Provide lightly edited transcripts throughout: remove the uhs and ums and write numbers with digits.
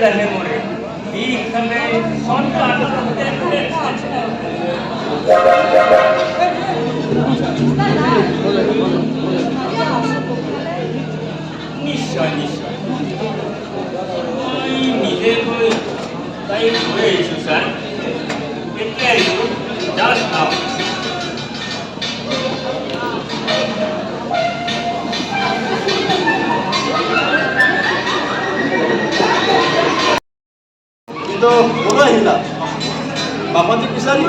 লাহে মৰে ইফালে সন্তান নিশ্চয় নিশ্চয় মই নিজে গৈ তাইক গৈ আহিছোঁ ছাৰ কেতিয়া আহিছোঁ জাষ্ট নাও কিন্তু কোনো আহিলা বাপতি বিচাৰি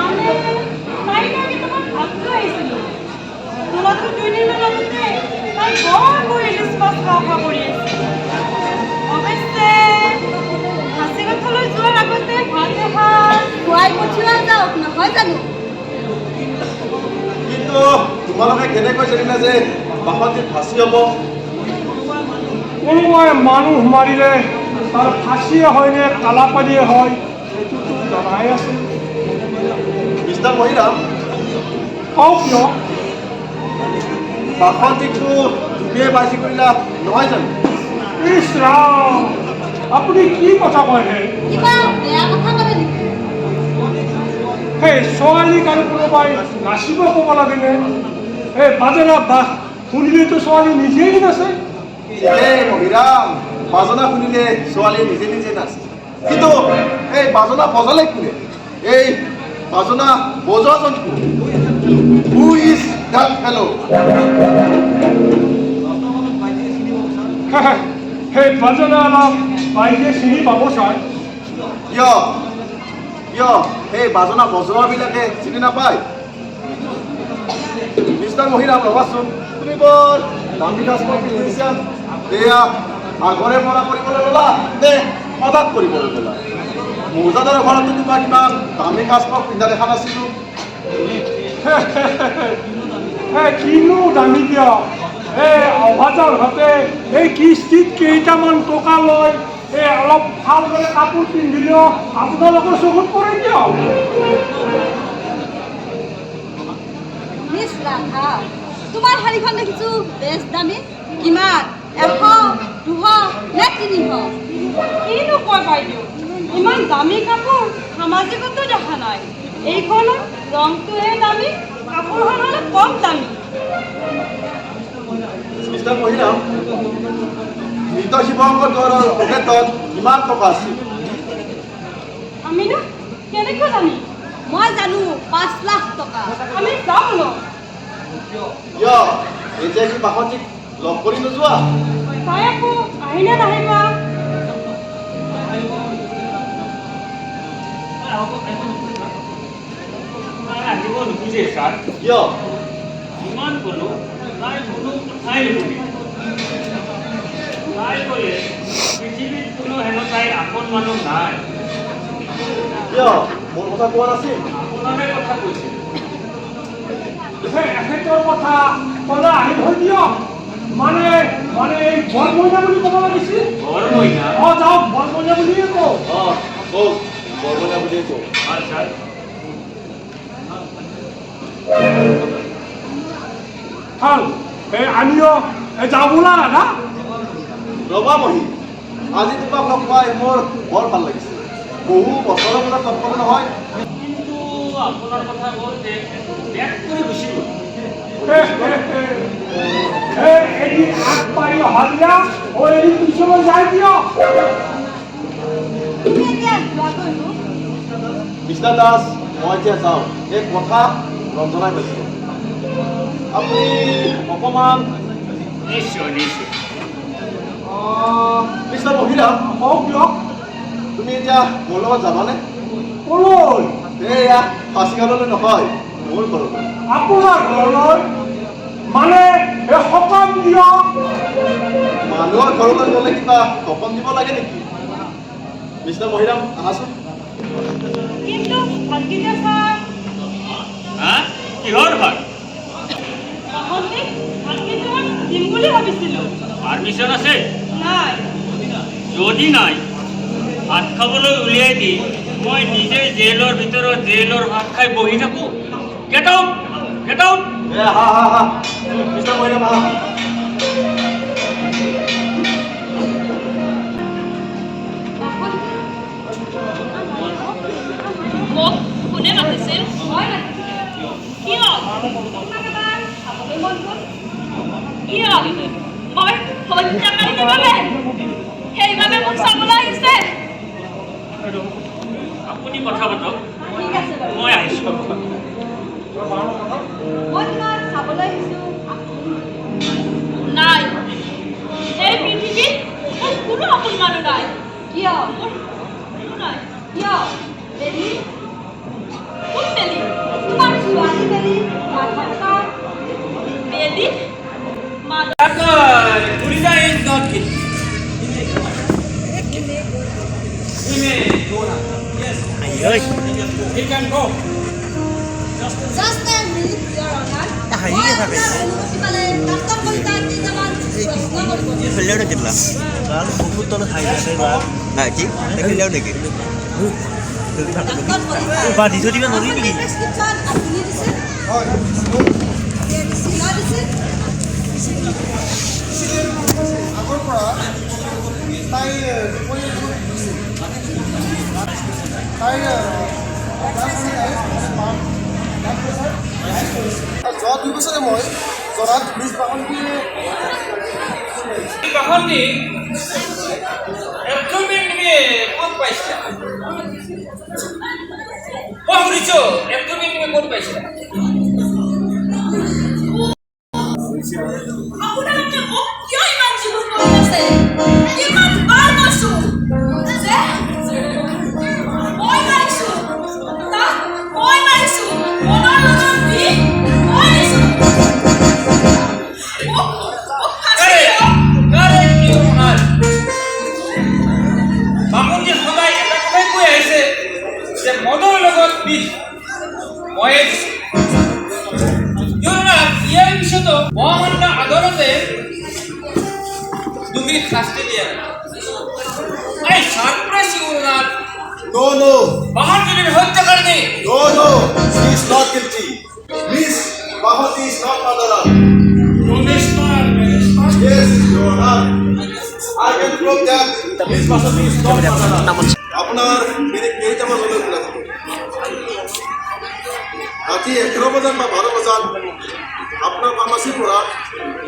কিন্তু তোমালোকে কেনেকৈ জানিলা যে বাপতিত ফাঁচি হ'ব কোনোবাই মানুহ মাৰিলে তাৰ ফাঁচিয়ে হয় নে কালাপানীয়ে হয় সেইটোতো জনাই আছে মিষ্টাৰ মহিৰাম কওক কিয় বাসন্তীকটো তুমিয়ে বাজি কৰিলা নহয় জানো ইছ ৰাম আপুনি কি কথা কয় হে সেই ছোৱালীক আৰু কোনোবাই নাচিব ক'ব লাগেনে এই বাজনা বাস শুনিলেতো ছোৱালী নিজেই নাচে এই মহিৰাম বাজনা শুনিলে ছোৱালীয়ে নিজে নিজে নাচে কিন্তু এই বাজনা বজালে কোনে এই বাজনা বজোৱাজন হু ইজ দ্যাট ফেলো সেই বাজনা অলপ বাইকে চিনি পাব ছাৰ কিয় কিয় সেই বাজনা বজোৱাবিলাকে চিনি নাপায় মিষ্টাৰ মহিৰাম ৰবাচোন তুমি বৰ দামী সাজপাৰ পিন্ধিছা এয়া আগৰে পৰা কৰিবলৈ ল'লা নে হঠাৎ কৰিবলৈ ল'লা মৌজাদাৰৰ ঘৰতো তোমাৰ কিমান দামী সাজপাৰ পিন্ধা দেখা নাছিলোঁ কিনো দামী কিয় এই অভাজাৰ ঘাটে এই কিস্তিত কেইটামান টকা লয় এই অলপ ভালদৰে কাপোৰ পিন্ধিলেও আপোনালোকৰ চকুত পৰে কিয় তোমাৰ শাড়ীখন দেখিছো বেছ দামী কিমান 100 200 নে 300 কিনো কয় বাইদেউ ইমান দামী কাপোৰ সামাজিকতো দেখা নাই এইখনৰ ৰংটোহে দামী কাপোৰখন হ'লে কম দামী মিষ্টাৰ মহিৰাম মৃত শিৱশংকৰ দৌৰৰ পকেটত কিমান টকা আছিল আমিনো কেনেকৈ জানি মই জানো 5 লাখ টকা আমি যাওঁ ন কিয় এতিয়া কি বাসন্তীক লগ কৰি নোযোৱা তাই আকৌ আহিনে নাহিবা আহিব নোখোজে ছাৰ কিয় ইমান ক'লো তাই কোনো কথাই নুশুনে তাই ক'লে পৃথিৱীত কোনো হেনো তাইৰ আপোন মানুহ নাই কিয় মোৰ কথা কোৱা নাছিল আপোনাৰে কথা কৈছিল এখেতৰ কথা ক'লে আহি হৈ দিয়ক মানে এই বৰ মইনা বুলি ক'ব লাগিছিল বৰ মইনা যাওক বৰ মইনা বুলিয়ে কওঁ কওক বৰবনীয়া বুলিয়ে কওঁ ভাল ছাৰ ভাল এই আমিও যাওঁ বোলা না ৰবা মহি আজি তোমাক লগ পাই মোৰ বৰ ভাল লাগিছে বহু বছৰৰ মূৰত লগ পালো নহয় কিন্তু আপোনাৰ কথা কওঁতে বেগ কৰি গুচি গ'ল এদিন আগবাঢ়ি অহা দিয়া এদিন পিছলৈ যাই দিয়ক মিষ্টাৰ দাস মই এতিয়া যাওঁ এই কথা ৰঞ্জনাই পাইছোঁ আপুনি অকণমান নিশ্চয় নিশ্চয় মিষ্টাৰ মহিৰাম কওক দিয়ক তুমি এতিয়া মোৰ লগত যাবানে ক'লৈ এয়া ফাঁচিঘাটলৈ নহয় মোৰ ঘৰলৈ আপোনাৰ ঘৰলৈ মানে এই সকাম দিয়ক মানুহৰ ঘৰলৈ গ'লে কিবা সপোন দিব লাগে নেকি মিষ্টাৰ মহিৰাম আহাচোন কিন্তু ভাতকেইটা ছাৰ হা কিহৰ ভাত বাসন্তীক ভাতকেইটা দিম বুলি ভাবিছিলোঁ পাৰ্মিশ্যন আছে নাই যদি নাই ভাত খাবলৈ উলিয়াই দি মই নিজে জেলৰ ভিতৰত জেলৰ ভাত খাই বহি থাকোঁ গেট আউট হা মিষ্টাৰ মহিৰাম আহা বাসন্তী বাবে মোক চাবলৈ আহিছে? আপুনি কথা পাতক, ঠিক আছে বাৰু মই আহিছোঁ। মই তোমাক চাবলৈ আহিছোঁ নাই, এই পৃথিৱীত মোৰ কোনো আপোন মানুহ নাই। কিয় কোনো নাই। কিয় বেলি কোন বেলি? তোমাৰ ছোৱালী বেলি মাধৱ কাৰ বেলি? Madhav? Gurida is not guilty. He may go now. Yes. He can go. Just a minute, Your Honor. মই আপোনাৰ অনুমতি পালে ডাক্তৰ কলিতাৰ কেইটামান প্ৰশ্ন কৰিব বিচাৰিছোঁ। Beliau udah jelas. Lalu buku tolong hai saya lah. Nah, Cik, beliau udah gitu. Doctor Kalita Pak Diso juga ngori nih. Prescription আপুনি দিছে চিলাই দিছে আগৰ পৰা তাই যোৱা 2 বছৰে মই জনাত নিজ বাহনটিয়ে বাহনটি এপ্ৰুভমেণ্ট তুমি ক'ত পাইছিলা? মই সুধিছোঁ এপ্ৰুভমেণ্ট তুমি ক'ত পাইছিলা? আপোনালোকে মোক কিয় ইমান জুলুম কৰি আছে? কিমান বাৰ কৈছোঁ যে মই মাৰিছোঁ, তাক মই মাৰিছোঁ, মনৰ লগত দি মই দিছোঁ। মোক ফাঁচি দিয়ক। বামুণজী সদায় এটা কথাই কৈ আহিছে যে মদৰ লগত বিষ ময়ে দিছোঁ। ইয়াৰ পিছতো মহামান্য আদালতে দোষীক শাস্তি দিয়ে। I surprise you, Lord. No. বাহনজীবীর হত্যাকারী No. She is not guilty. Miss Bahati is not murderer. Yes, Your Honor. I can prove that Miss Bahati is not murderer. আপনার মেরে কেইটামান হলে ওলাই রাতি 11 বজাত বা 12 বজাত আপনার ফার্মাসির পৰা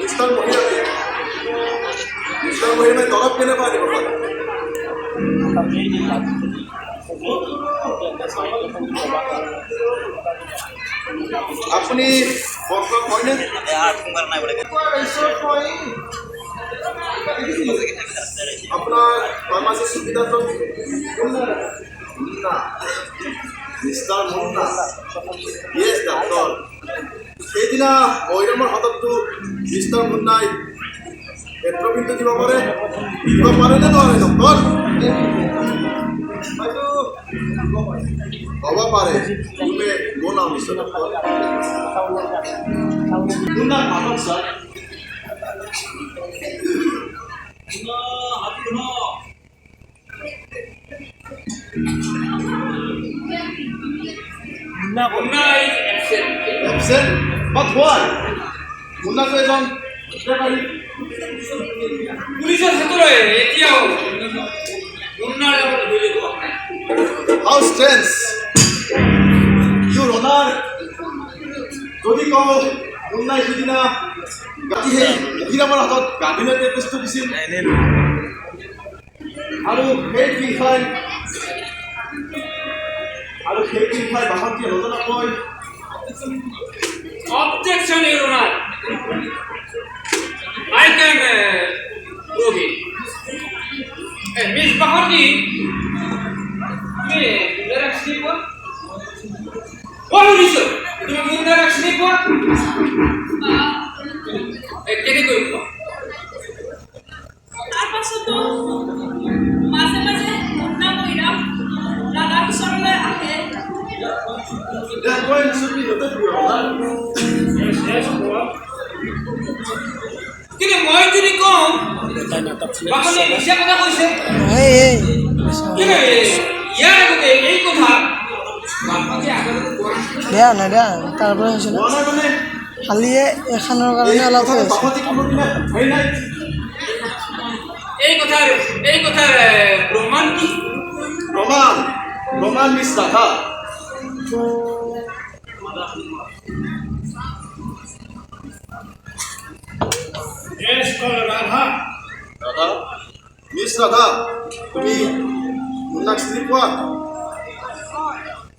মিস্টাৰ মহিমাই তলব কেনেকুৱা দিব পাৰে? আপুনি হয়নে? আপোনাৰ ফাৰ্মাচী সুবিধাটো Munna mister Munna yes doctor সেইদিনা মৈৰামৰ হাতততো মিষ্টাৰ মুন্নাই পেট্ৰবিন্দু দিব পাৰেনে নোৱাৰে ডক্তৰ? হয়তো হ'ব পাৰে তুমি বনাও মিষ্টাৰ ডক্তৰ মুন্নাৰ মাতক ছাৰ absent? But why? মুন্নাটো এজন হত্যাকাৰী। পুলিচৰ হাতলৈ এতিয়াও মুন্নাৰ লগত ধৰি লোৱা নাই। How strange! Your Honor, যদি কওঁ মুন্নাই সিদিনা গাঁঠি সেই মহিলামৰ হাতত গান্ধীলৈ টেবলেটটো দিছিল আৰু সেই পিলখাই বাহনটিয়ে নজনাকৈ Objection, Your Honor. I can prove it. Miss Bahati, তুমি মুন্নার চিনি পোৱা? শুনিছোঁ তুমি মুন্নাৰ চিনি পোৱা? কেনেকৈ পোৱা? তাৰ পাছতো মাজে মাজে মুন্না মৈৰাম দাদাৰ ওচৰলৈ আহে। that point should be noted, Your Honor. কিন্তু মই যদি কওঁ বাকলে মিছা কথা কৈছে কিন্তু ইয়াৰ আগতে এই কথা বাপাকে আগতে কোৱা বেয়া নাই বেয়া তাৰপৰা হৈছে হোৱা নাই মানে খালিয়ে এখানৰ এই কাৰণে অলপ কথাটো হৈছে বাহতি কোনোদিনা হয় নাই। এই কথাৰ প্ৰমাণ কি? প্ৰমাণ miss Radha Yes, Call Radha. Radha miss Radha তুমি মুন্নাক চিনি পোৱা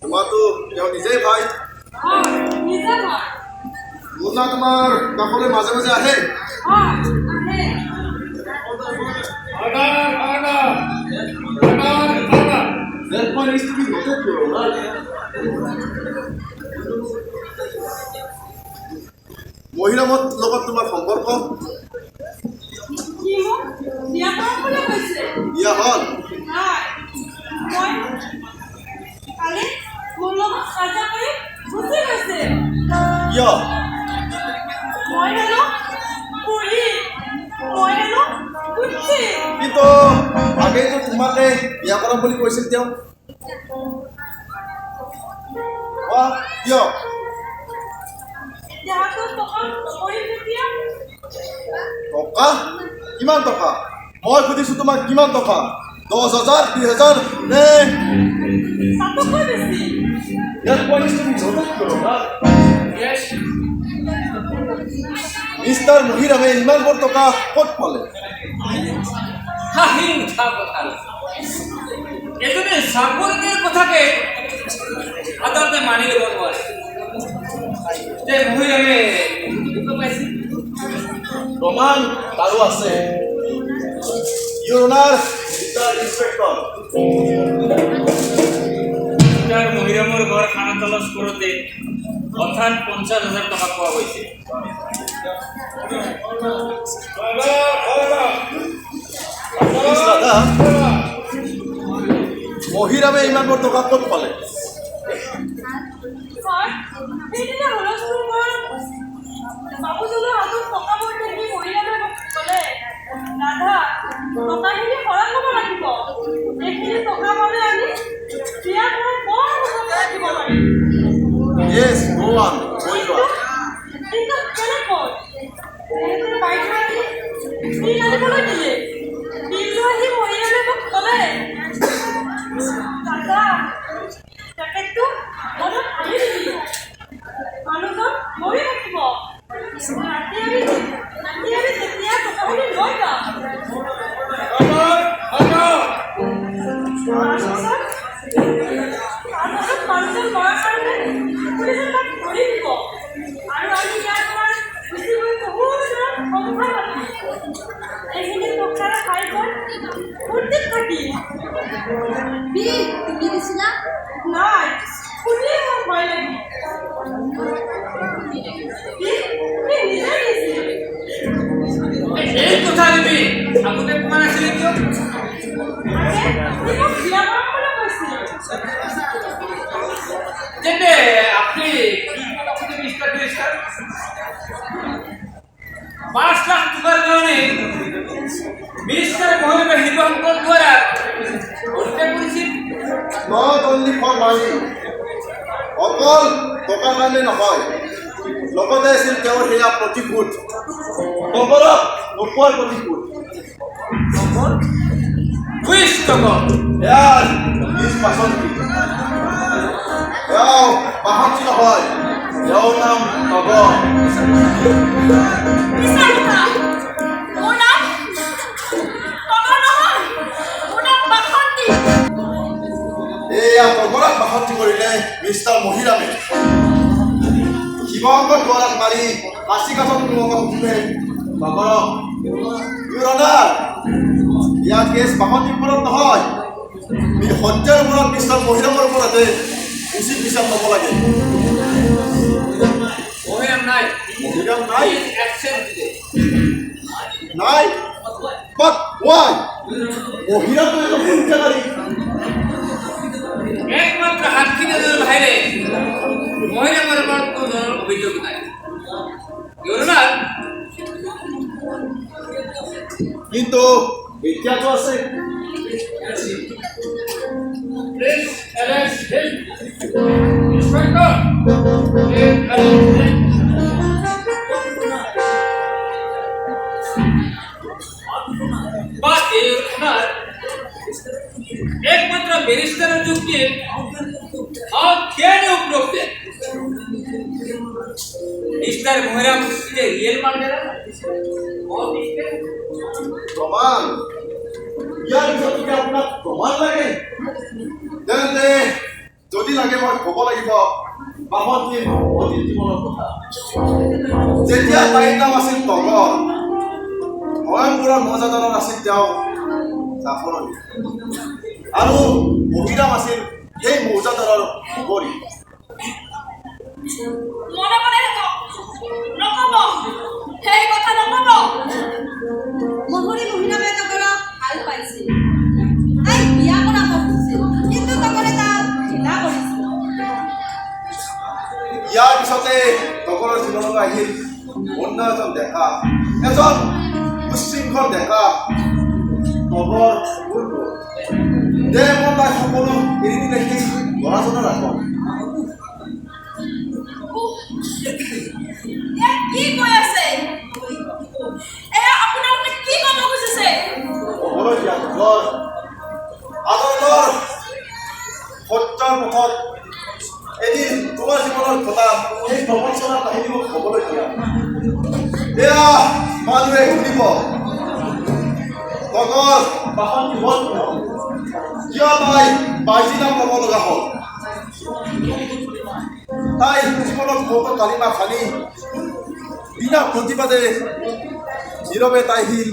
তোমাৰতো তেওঁ নিজেই ভাই নিজে হয় মুন্না তোমাৰ কাষলৈ মাজে মাজে আহে আহে That one needs to be noted, bro. মহিলাৰ লগত তোমাৰ সম্পৰ্ক কি মোক বিয়া কৰাম বুলি কৈছে বিয়া হ'ল নাই মই কালি মোৰ লগত কাজিয়া কৰি গুচি গৈছে কিয় মই হেনো পুৰি মই হেনো কুচি কিন্তু আগেইতো তোমাকে বিয়া কৰাম বুলি কৈছিল তেওঁ কিয় দেহাটো টকা কৰি তেতিয়া টকা কিমান টকা মই সুধিছোঁ তোমাক কিমান টকা 10,000 20,000 নে তাতোকৈ বেছি That one is to be noted, bro. Mister মহিৰামে ইমানবোৰ টকা ক'ত পালে হাঁহি উঠা কথা এজনে সাম্পৰ্কেৰ কথাকে আদালতে মানি লব নোৱাৰে যে মহিলামে দুঃখ পাইছে প্ৰমাণ তাৰো আছে ইউৰ অনাৰ মিষ্টাৰ ইন্সপেক্টৰ তাৰ মহিলামৰ ঘৰ খানা তলস কৰোঁতে অৰ্থাৎ 50,000 টকা পোৱা গৈছে দাদা মহিৰামে ইমানবোৰ টকা ক'ত পালে স্যাৰ সেইদিনা হুলস্থুল কৰা বাবুজনৰ হাতত টকাবোৰ দেখি মহিলাজনে ক'লে ৰাধা টকাখিনি খৰচ হ'ব লাগিব এইখিনি টকা পালে আমি বিয়া ঘৰত বৰ সুখত ৰাখিব পাৰিম Yes, go on. কৈ যোৱা কিন্তু কেনেকৈ এইদৰে বাইক আহি বিল আনিবলৈ দিলে বিলটো আহি মহিলাজনে মোক ক'লে দাদা পেকেটটো মনত আনি দিবি মানুহজন মৰি থাকিব ৰাতি আমি তেতিয়া টকাখিনি লৈ যাম তাৰপাছত মানুহজন মৰাৰ কাৰণে পুলিচে তাক ধৰি দিব আৰু আমি ইয়াৰ পৰা গুচি গৈ বহুত দূৰত সংসাৰ পাতিম এইখিনি টকাৰে খাই গৈ ফূৰ্তিত থাকিম বিল তুমি দিছিলা নাই শুনিয়ে মোৰ ভয় লাগিল তুমি নিজে দিছিল এই কথা তুমি আগতে কোৱা নাছিলে কিয় আৰে তুমি মোক বিয়া কৰাম বুলি কৈছিল যেনে আপনি মিস্টার 5 লাখ টাকার কারণে মিনিস্টার মহিলা হিরোঙ্কর দ্বারা উল্টে করেছেন not only for money অকল টকাৰ কাৰণে নহয় লগতে আছিল তেওঁৰ সেয়া প্ৰতিশোধ খবৰক নোপোৱাৰ প্ৰতিশোধ কুইজ টকা ইয়াৰ নিজ পাচন্তি তেওঁ পাহন্তি নহয় তেওঁৰ নাম নগৰ মিছা কথা মোৰ নাম টকা নহয় মোৰ নাম বাসন্তী এয়া নগৰক পাহন্তি কৰিলে মিষ্টাৰ মহিৰামে শিৱসাগৰ দুৱাৰাক মাৰি কাশী কাঠত তোমাক সুধিলে নগৰক ইউৰ অনাৰ ইয়াৰ কেছ বাসন্তিৰ ওপৰত নহয় সত্যাৰ ওপৰত মিষ্টাৰ মহিৰামৰ ওপৰতে উচিত বিচাৰ ল'ব লাগে মহিলা নাই মহিৰাম নাই অ্যাকশন দিলে নাই বাট ওয়াই মহিৰাটো এজন হত্যাকাৰী একমাত্র হাতখিনের বাইরে মহিলা পরিবার কোনো ধরনের অভিযোগ নাই ইউরোনার কিন্তু এতিয়াতো আছে please arrest him inspector please arrest him but your honour একমাত্র ব্যারিস্টারের যুক্তি আর কেন উপলব্ধ মিস্টার মোহরাম যে রিয়েল মার্ডার প্রমাণ ইয়াৰ পিছত যদি আপোনাক প্ৰমাণ লাগে তেন্তে যদি লাগে মই ক'ব লাগিব বামন্তীৰ অতীত জীৱনৰ কথা। যেতিয়া তাইৰ নাম আছিল তগৰ, ভয়ংকৰ মজাদাৰৰ আছিল তেওঁ জাফৰণী, আৰু মহিৰাম আছিল সেই মৌজাদাৰৰ কুঁৱৰী। মনে মনে থাকক, নকব সেই কথা নকব। মহৰী মহিলামে তগৰক ভাল পাইছিল, তাই বিয়া কৰাব খুজিছিল, কিন্তু তগৰে তাক ঘৃণা কৰিছিল। ইয়াৰ পিছতে তগৰৰ জীৱনলৈ আহিল অন্য এজন ডেকা, এজন উচ্ছৃংখল ডেকা তগৰ বুলবুল। দে মই তাই সকলো এৰি দিলে সেই ল'ৰাজনৰ আগত। কি কৈ আছে? এয়া আপোনালোকে কি ক'ব খুজিছে? ক'বলৈ দিয়া তগৰ আদালতৰ সত্যৰ মুখত এদিন তোমাৰ জীৱনত ঘটা সেই প্ৰবঞ্চনাৰ কাহিনী মোক ক'বলৈ দিয়া। এয়া মানুহে শুনিব তগৰ বাসন্তী হ'ল কিয় তাই বাজি নাম ল'ব লগা হ'ল। তাই জীৱনত বহুতো কালিমা খানি বিনা প্ৰতিবাদে নীৰৱে তাই আহিল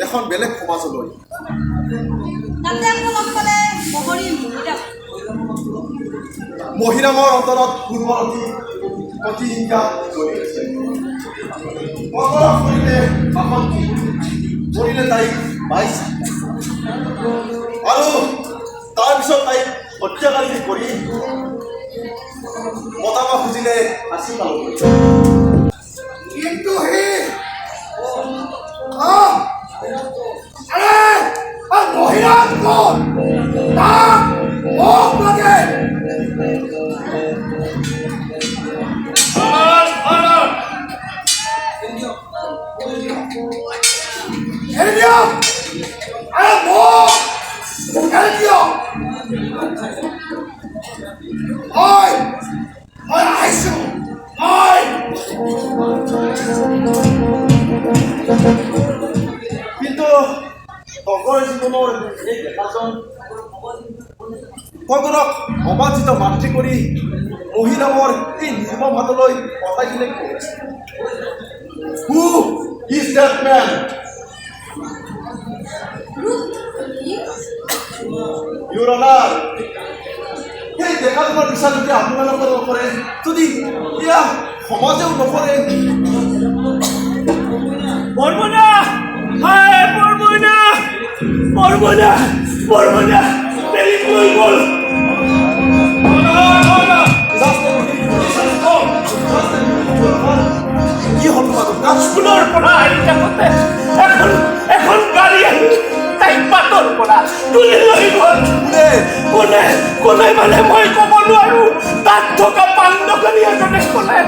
এখন বেলেগ সমাজলৈ। তাতে আকৌ লগ পালে মহৰী মহিৰামৰ অন্তৰত পূৰ্বৰ প্ৰতিহিংসা চলি আছে। কৰিলে বাসন্তী, কৰিলে তাইক পাইছে, আৰু তাৰপিছত তাইক হত্যাকাৰী কৰি মতাব খুজিলে ফাঁচি পালোঁ। কিন্তু সি মহিলাক ক'ত তাক মোক লাগে। কিন্তু তগৰ জীৱনৰ এই ডেকাজন তগৰক অবাঞ্ছিত মাতৃ কৰি মহিলামৰ এই নিৰ্মম হাতলৈ পঠাইছিলে। Who is that man? Your Honor, সেই ডেকাজনৰ বিচাৰ যদি আপোনালোকে নকৰে, যদি এয়া সমাজেও নকৰে, বৰমনা, হাই বৰমনা, বৰমনা, বৰমনা, বেলি কৈ গ'ল। কি হ'ল তোমালোক? স্কুলৰ পৰা আহি থাকোঁতে এখন গাড়ী আহি তাইক বাটৰ পৰা তুলি লৈ গ'ল। কোনে মানে মই ক'ব নোৱাৰো। তাত থকা পাণ দোকানী এজনে ক'লে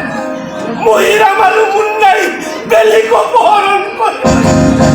মহিৰাম আৰু মুন্নাই বেলিক অপহৰণ কৰে।